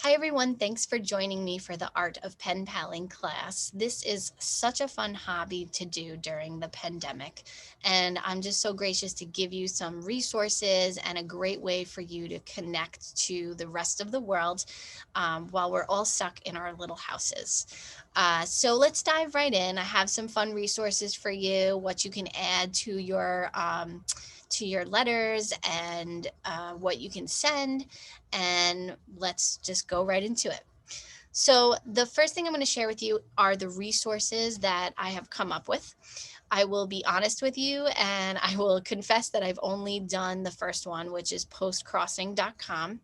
Hi everyone, thanks for joining me for the Art of Pen Paling class. This is such a fun hobby to do during the pandemic, and I'm just so gracious to give you some resources and a great way for you to connect to the rest of the world while we're all stuck in our little houses. So let's dive right in. I have some fun resources for you, what you can add to your letters and what you can send, and let's just go right into it. So, the first thing I'm going to share with you are the resources that I have come up with. I will be honest with you and I will confess that I've only done the first one, which is postcrossing.com.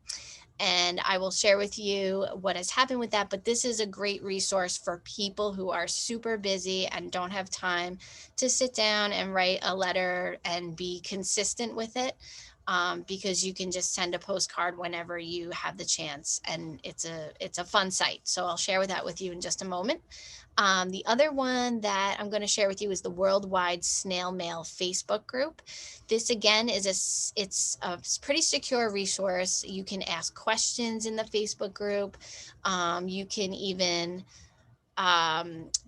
And I will share with you what has happened with that. But this is a great resource for people who are super busy and don't have time to sit down and write a letter and be consistent with it. Because you can just send a postcard whenever you have the chance, and it's a fun site. So I'll share that with you in just a moment. The other one that I'm going to share with you is the Worldwide Snail Mail Facebook group. This again is it's a pretty secure resource. You can ask questions in the Facebook group. You can even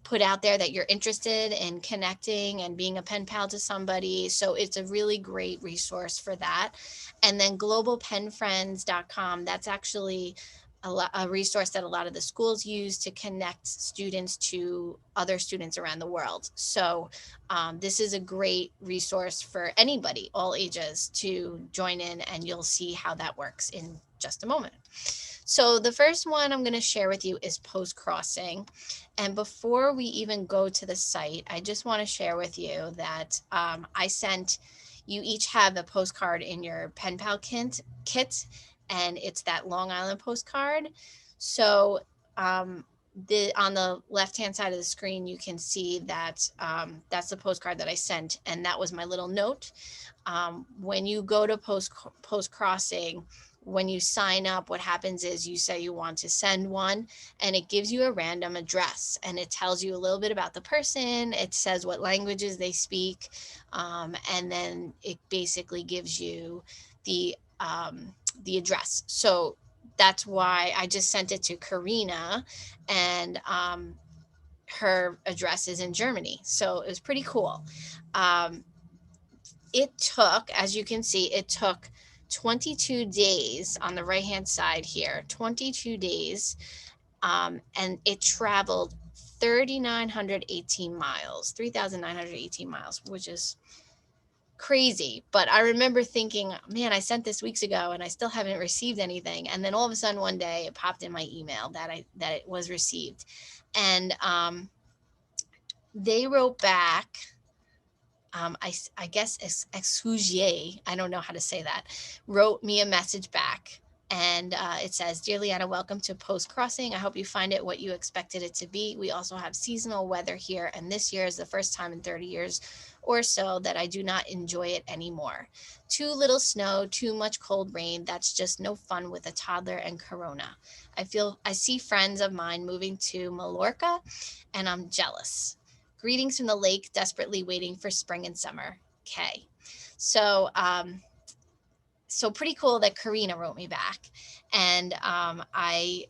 put out there that you're interested in connecting and being a pen pal to somebody. So it's a really great resource for that. And then globalpenfriends.com, that's actually a resource that a lot of the schools use to connect students to other students around the world. So this is a great resource for anybody, all ages, to join in, and you'll see how that works in just a moment. So the first one I'm going to share with you is Postcrossing. And before we even go to the site, I just want to share with you that I sent, you each have a postcard in your pen pal kit, and it's that Long Island postcard. So on the left hand side of the screen, you can see that that's the postcard that I sent, and that was my little note. When you go to post crossing, when you sign up, what happens is you say you want to send one, and it gives you a random address, and it tells you a little bit about the person. It says what languages they speak, and then it basically gives you the the address. So that's why I just sent it to Karina, and her address is in Germany. So it was pretty cool. Um, it took, as you can see, it took 22 days on the right hand side here, 22 days. And it traveled 3,918 miles, 3,918 miles, which is crazy. But I remember thinking, man, I sent this weeks ago and I still haven't received anything. And then all of a sudden one day it popped in my email that it was received. And they wrote back, I guess Exugier, I don't know how to say that, wrote me a message back. And it says, Dear Leanna, welcome to Post Crossing. I hope you find it what you expected it to be. We also have seasonal weather here, and this year is the first time in 30 years or so that I do not enjoy it anymore. Too little snow, too much cold rain. That's just no fun with a toddler and Corona. I see friends of mine moving to Mallorca, and I'm jealous. Greetings from the lake, desperately waiting for spring and summer. Kay. So, so pretty cool that Karina wrote me back, and I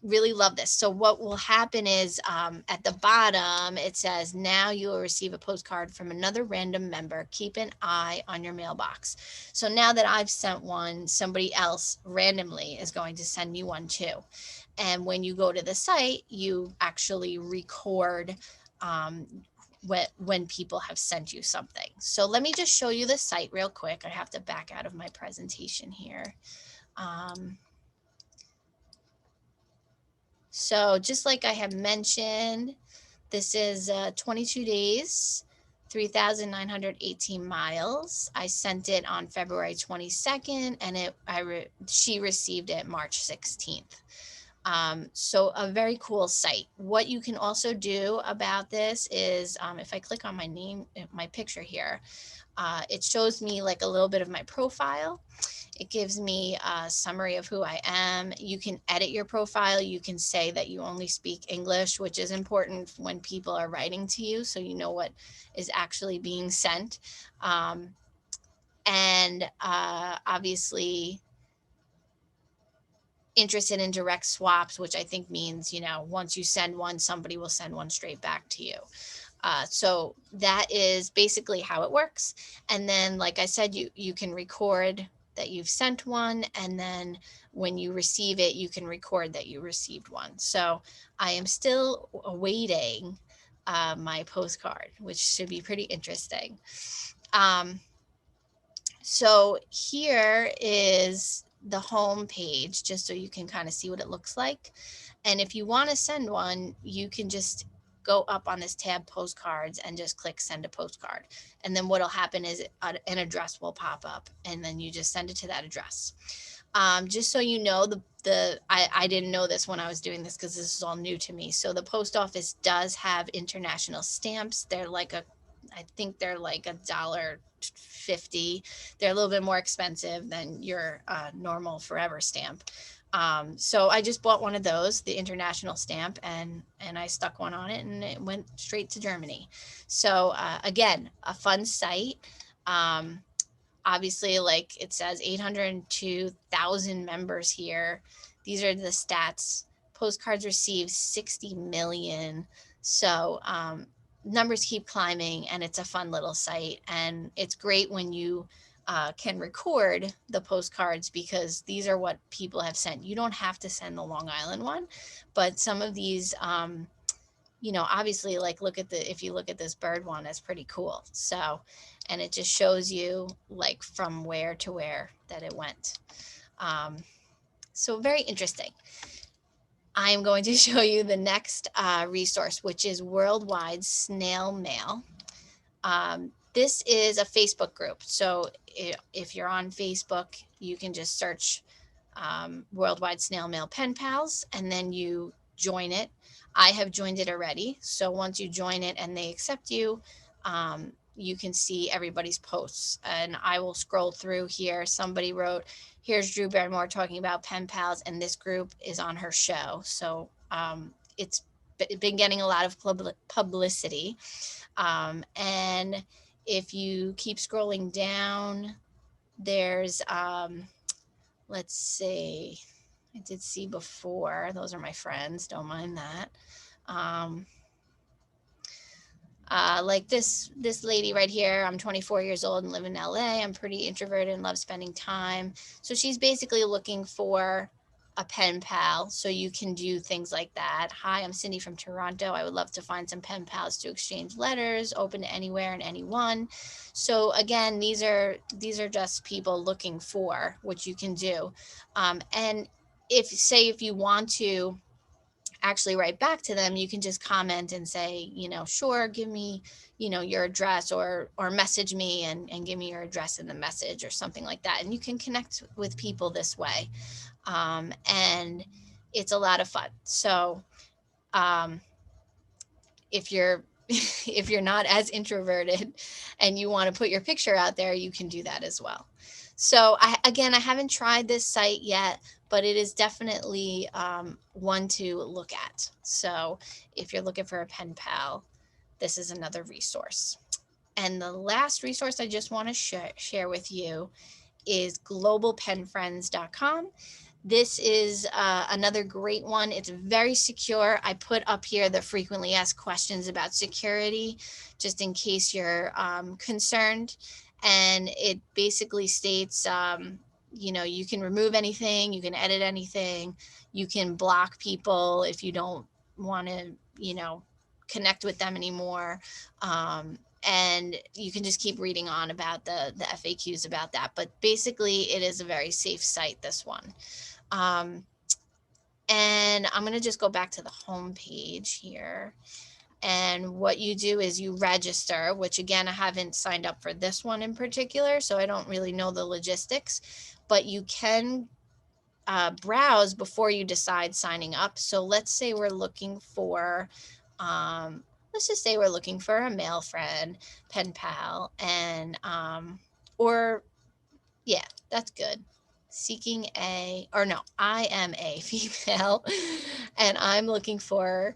really love this. So what will happen is at the bottom it says, now you will receive a postcard from another random member. Keep an eye on your mailbox. So now that I've sent one, somebody else randomly is going to send me one too. And when you go to the site, you actually record um, when people have sent you something. So let me just show you the site real quick. I have to back out of my presentation here. So just like I have mentioned, this is 22 days, 3,918 miles. I sent it on February 22nd, and she received it March 16th. So a very cool site. What you can also do about this is if I click on my name, my picture here, it shows me like a little bit of my profile. It gives me a summary of who I am. You can edit your profile. You can say that you only speak English, which is important when people are writing to you, so you know what is actually being sent. And obviously, interested in direct swaps, which I think means, once you send one, somebody will send one straight back to you. So that is basically how it works. And then, like I said, you can record that you've sent one, and then when you receive it, you can record that you received one. So I am still awaiting my postcard, which should be pretty interesting. Um, so here is the home page, just so you can kind of see what it looks like. And if you want to send one, you can just go up on this tab, postcards, and just click send a postcard. And then what'll happen is an address will pop up, and then you just send it to that address. Just so you know, I didn't know this when I was doing this, because this is all new to me. So the post office does have international stamps. I think they're like $1.50. They're a little bit more expensive than your normal forever stamp. So I just bought one of those, the international stamp, and I stuck one on it, and it went straight to Germany. So again, a fun site. Um, Obviously, like it says, 802,000 members here. These are the stats. Postcards received 60 million. So numbers keep climbing, and it's a fun little site. And it's great when you can record the postcards, because these are what people have sent. You don't have to send the Long Island one, but some of these, obviously, like, if you look at this bird one, it's pretty cool. So, and it just shows you like from where to where that it went. Um, so very interesting. I am going to show you the next resource, which is Worldwide Snail Mail. This is a Facebook group. So if you're on Facebook, you can just search Worldwide Snail Mail Pen Pals, and then you join it. I have joined it already. So once you join it and they accept you, you can see everybody's posts. And I will scroll through here. Somebody wrote, here's Drew Barrymore talking about Pen Pals, and this group is on her show. So it's been getting a lot of publicity. And if you keep scrolling down, there's, let's see, I did see before. Those are my friends. Don't mind that. Like this lady right here. I'm 24 years old and live in LA. I'm pretty introverted and love spending time. So she's basically looking for a pen pal, so you can do things like that. Hi, I'm Cindy from Toronto. I would love to find some pen pals to exchange letters, open to anywhere and anyone. So again, these are just people looking for what you can do. And if you want to actually write back to them, you can just comment and say, sure, give me, your address, or message me and give me your address in the message or something like that. And you can connect with people this way. And it's a lot of fun. So if you're if you're not as introverted and you want to put your picture out there, you can do that as well. So I haven't tried this site yet, but it is definitely one to look at. So if you're looking for a pen pal, this is another resource. And the last resource I just want to share with you is globalpenfriends.com. This is another great one. It's very secure. I put up here the frequently asked questions about security, just in case you're concerned. And it basically states, you can remove anything, you can edit anything, you can block people if you don't want to, connect with them anymore. And you can just keep reading on about the FAQs about that. But basically, it is a very safe site, this one. And I'm going to just go back to the home page here. And what you do is you register, which again, I haven't signed up for this one in particular, so I don't really know the logistics, but you can browse before you decide signing up. So let's say we're looking for, let's just say we're looking for a male friend, pen pal, and, or yeah, that's good. I am a female and I'm looking for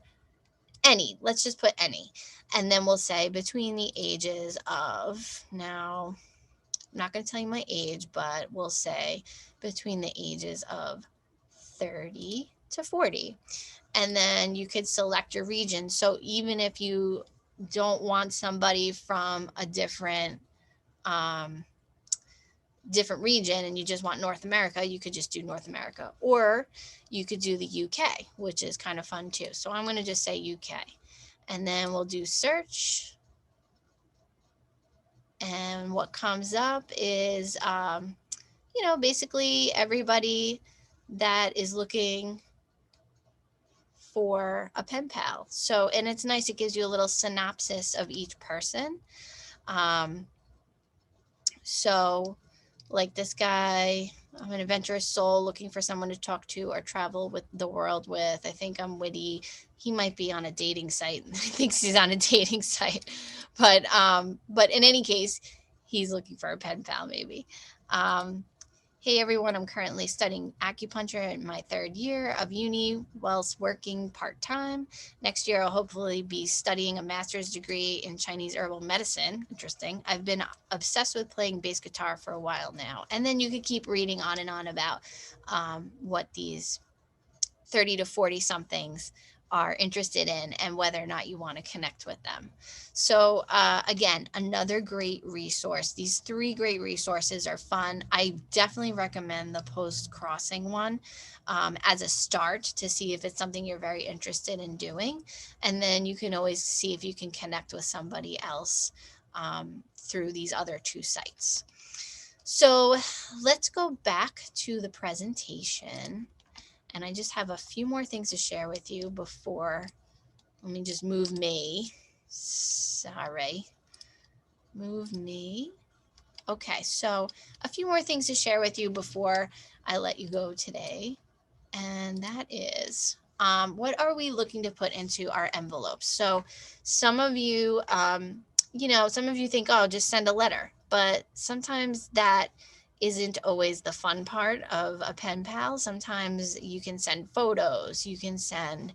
any, let's just put any. And then we'll say between the ages of, now, I'm not going to tell you my age, but we'll say between the ages of 30 to 40. And then you could select your region. So even if you don't want somebody from a um, different region and you just want North America, you could just do North America. Or you could do the UK, which is kind of fun too. So I'm going to just say UK. And then we'll do search. And what comes up is, basically everybody that is looking for a pen pal. So, and it's nice, it gives you a little synopsis of each person. Um, so, like this guy, I'm an adventurous soul looking for someone to talk to or travel with the world with. I think I'm witty. He might be on a dating site. He thinks he's on a dating site, but in any case, he's looking for a pen pal maybe. Um, Hey everyone, I'm currently studying acupuncture in my third year of uni whilst working part time. Next year, I'll hopefully be studying a master's degree in Chinese herbal medicine. Interesting. I've been obsessed with playing bass guitar for a while now. And then you could keep reading on and on about what these 30 to 40 somethings are interested in and whether or not you want to connect with them. So, again, another great resource. These three great resources are fun. I definitely recommend the Postcrossing one as a start to see if it's something you're very interested in doing. And then you can always see if you can connect with somebody else through these other two sites. So, let's go back to the presentation. And I just have a few more things to share with you before. Let me just move me. Sorry. Move me. Okay, so a few more things to share with you before I let you go today. And that is, what are we looking to put into our envelopes? So some of you, some of you think, oh, just send a letter. But sometimes that isn't always the fun part of a pen pal. Sometimes you can send photos. You can send,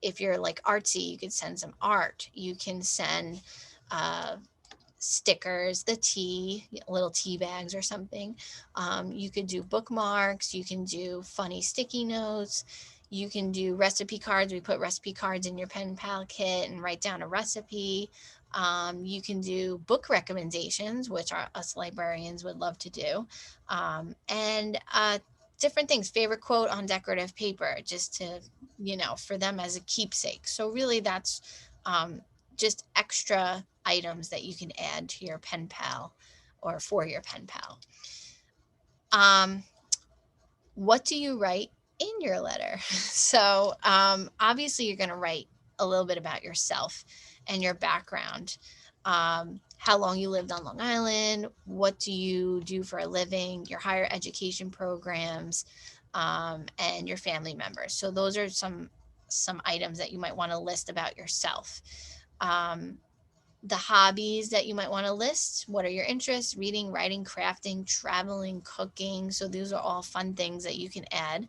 if you're like artsy, you could send some art. You can send stickers, little tea bags or something. You could do bookmarks. You can do funny sticky notes. You can do recipe cards. We put recipe cards in your pen pal kit and write down a recipe. You can do book recommendations, which us librarians would love to do. And different things, favorite quote on decorative paper, just to, for them as a keepsake. So really that's just extra items that you can add to your pen pal or for your pen pal. What do you write in your letter? So obviously you're going to write a little bit about yourself and your background. How long you lived on Long Island, what do you do for a living, your higher education programs, and your family members. So those are some items that you might want to list about yourself. The hobbies that you might want to list. What are your interests? Reading, writing, crafting, traveling, cooking. So these are all fun things that you can add.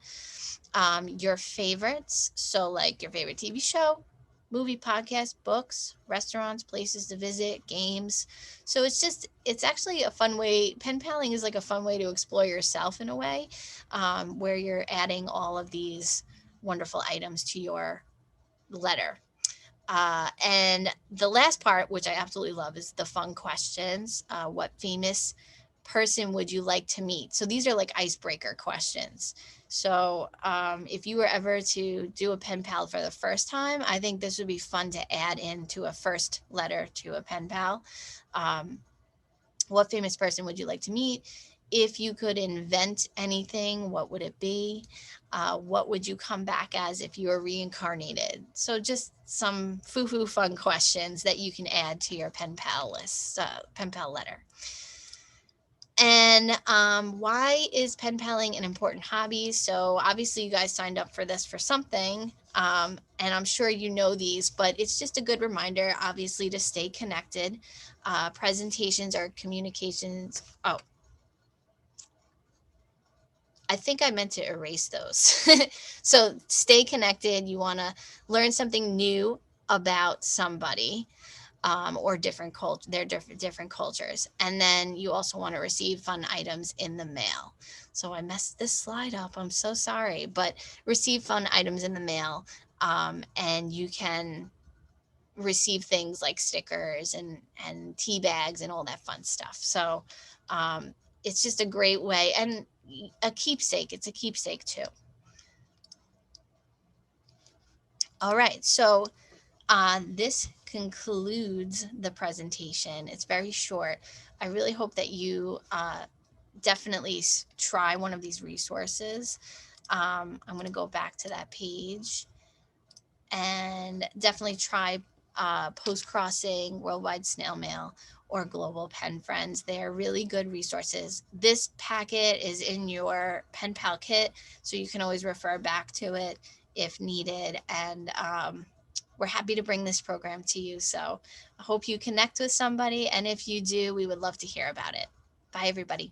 Your favorites. So like your favorite TV show, movie, podcast, books, restaurants, places to visit, games. So it's actually a fun way. Pen paling is like a fun way to explore yourself in a way, where you're adding all of these wonderful items to your letter. And the last part, which I absolutely love, is the fun questions. What famous person would you like to meet? So these are like icebreaker questions. So if you were ever to do a pen pal for the first time, I think this would be fun to add into a first letter to a pen pal. What famous person would you like to meet? If you could invent anything, what would it be? What would you come back as if you were reincarnated? So just some foo-foo fun questions that you can add to your pen pal list, pen pal letter. And why is pen paling an important hobby? So obviously you guys signed up for this for something, and I'm sure you know these, but it's just a good reminder, obviously, to stay connected. Presentations are communications. Oh, I think I meant to erase those. So stay connected. You want to learn something new about somebody. or different cultures. And then you also want to receive fun items in the mail. So I messed this slide up. I'm so sorry, but receive fun items in the mail. And you can receive things like stickers and tea bags and all that fun stuff. So um, it's just a great way, and a keepsake. It's a keepsake too. All right, so this concludes the presentation. It's very short. I really hope that you definitely try one of these resources. I'm going to go back to that page and definitely try Postcrossing, Worldwide Snail Mail, or Global Pen Friends. They're really good resources. This packet is in your pen pal kit, so you can always refer back to it if needed. And we're happy to bring this program to you. So I hope you connect with somebody. And if you do, we would love to hear about it. Bye, everybody.